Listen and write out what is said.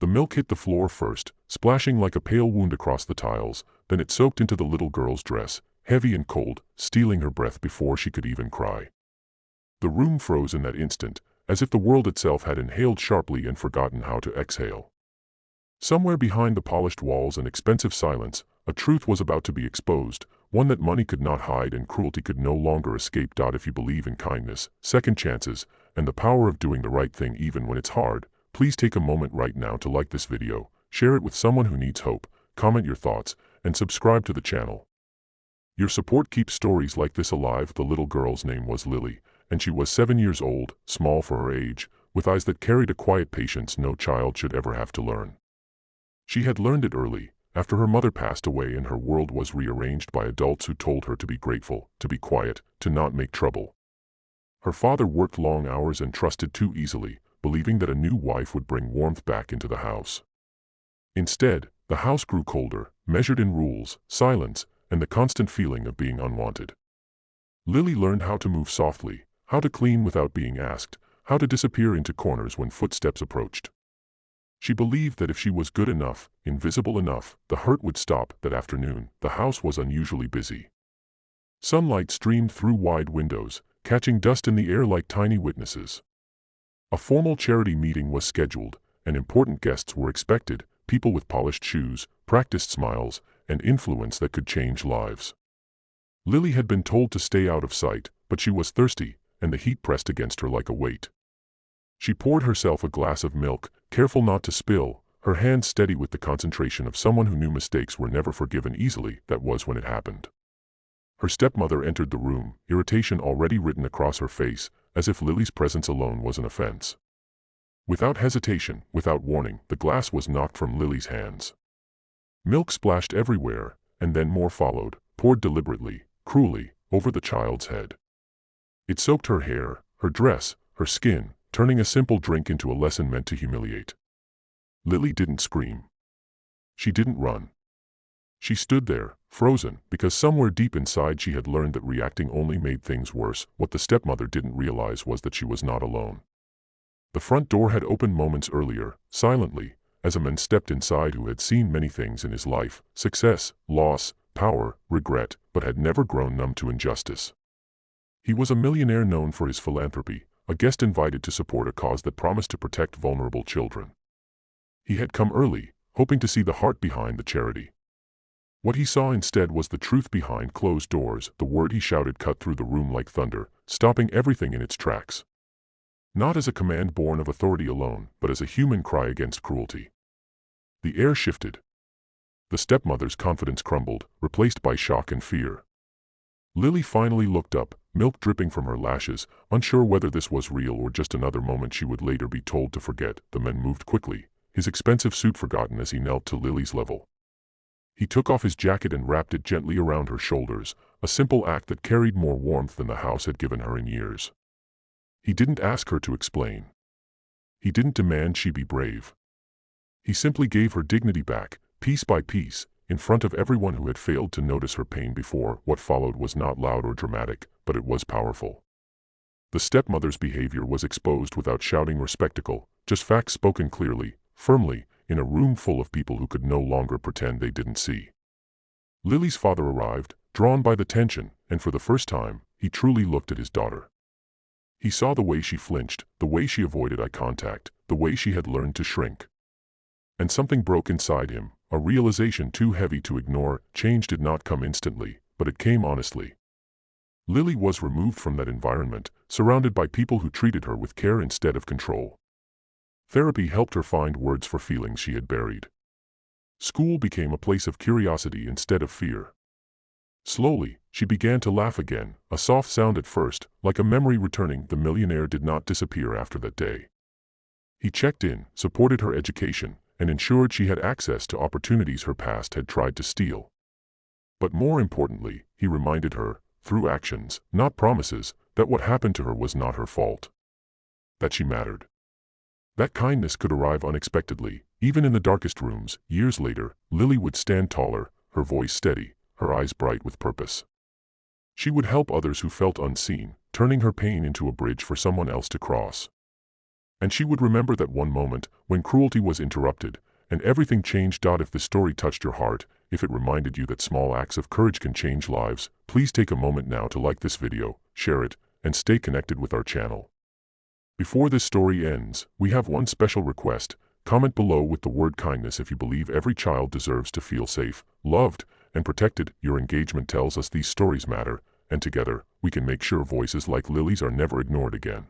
The milk hit the floor first, splashing like a pale wound across the tiles, then it soaked into the little girl's dress, heavy and cold, stealing her breath before she could even cry. The room froze in that instant, as if the world itself had inhaled sharply and forgotten how to exhale. Somewhere behind the polished walls and expensive silence, a truth was about to be exposed, one that money could not hide and cruelty could no longer escape. If you believe in kindness, second chances, and the power of doing the right thing even when it's hard, please take a moment right now to like this video, share it with someone who needs hope, comment your thoughts, and subscribe to the channel. Your support keeps stories like this alive. The little girl's name was Lily, and she was 7 years old, small for her age, with eyes that carried a quiet patience no child should ever have to learn. She had learned it early, after her mother passed away and her world was rearranged by adults who told her to be grateful, to be quiet, to not make trouble. Her father worked long hours and trusted too easily, believing that a new wife would bring warmth back into the house. Instead, the house grew colder, measured in rules, silence, and the constant feeling of being unwanted. Lily learned how to move softly, how to clean without being asked, how to disappear into corners when footsteps approached. She believed that if she was good enough, invisible enough, the hurt would stop. That afternoon, the house was unusually busy. Sunlight streamed through wide windows, catching dust in the air like tiny witnesses. A formal charity meeting was scheduled, and important guests were expected, people with polished shoes, practiced smiles, and influence that could change lives. Lily had been told to stay out of sight, but she was thirsty, and the heat pressed against her like a weight. She poured herself a glass of milk, careful not to spill, her hands steady with the concentration of someone who knew mistakes were never forgiven easily. That was when it happened. Her stepmother entered the room, irritation already written across her face, as if Lily's presence alone was an offense. Without hesitation, without warning, the glass was knocked from Lily's hands. Milk splashed everywhere, and then more followed, poured deliberately, cruelly, over the child's head. It soaked her hair, her dress, her skin, turning a simple drink into a lesson meant to humiliate. Lily didn't scream. She didn't run. She stood there, frozen, because somewhere deep inside she had learned that reacting only made things worse. What the stepmother didn't realize was that she was not alone. The front door had opened moments earlier, silently, as a man stepped inside who had seen many things in his life: success, loss, power, regret, but had never grown numb to injustice. He was a millionaire known for his philanthropy, a guest invited to support a cause that promised to protect vulnerable children. He had come early, hoping to see the heart behind the charity. What he saw instead was the truth behind closed doors. The word he shouted cut through the room like thunder, stopping everything in its tracks. Not as a command born of authority alone, but as a human cry against cruelty. The air shifted. The stepmother's confidence crumbled, replaced by shock and fear. Lily finally looked up, milk dripping from her lashes, unsure whether this was real or just another moment she would later be told to forget. The man moved quickly, his expensive suit forgotten as he knelt to Lily's level. He took off his jacket and wrapped it gently around her shoulders, a simple act that carried more warmth than the house had given her in years. He didn't ask her to explain. He didn't demand she be brave. He simply gave her dignity back, piece by piece, in front of everyone who had failed to notice her pain before. What followed was not loud or dramatic, but it was powerful. The stepmother's behavior was exposed without shouting or spectacle, just facts spoken clearly, firmly, in a room full of people who could no longer pretend they didn't see. Lily's father arrived, drawn by the tension, and for the first time, he truly looked at his daughter. He saw the way she flinched, the way she avoided eye contact, the way she had learned to shrink. And something broke inside him, a realization too heavy to ignore. Change did not come instantly, but it came honestly. Lily was removed from that environment, surrounded by people who treated her with care instead of control. Therapy helped her find words for feelings she had buried. School became a place of curiosity instead of fear. Slowly, she began to laugh again, a soft sound at first, like a memory returning. The millionaire did not disappear after that day. He checked in, supported her education, and ensured she had access to opportunities her past had tried to steal. But more importantly, he reminded her, through actions, not promises, that what happened to her was not her fault. That she mattered. That kindness could arrive unexpectedly, even in the darkest rooms. Years later, Lily would stand taller, her voice steady, her eyes bright with purpose. She would help others who felt unseen, turning her pain into a bridge for someone else to cross. And she would remember that one moment when cruelty was interrupted and everything changed. If this story touched your heart, if it reminded you that small acts of courage can change lives, please take a moment now to like this video, share it, and stay connected with our channel. Before this story ends, we have one special request. Comment below with the word kindness if you believe every child deserves to feel safe, loved, and protected. Your engagement tells us these stories matter, and together, we can make sure voices like Lily's are never ignored again.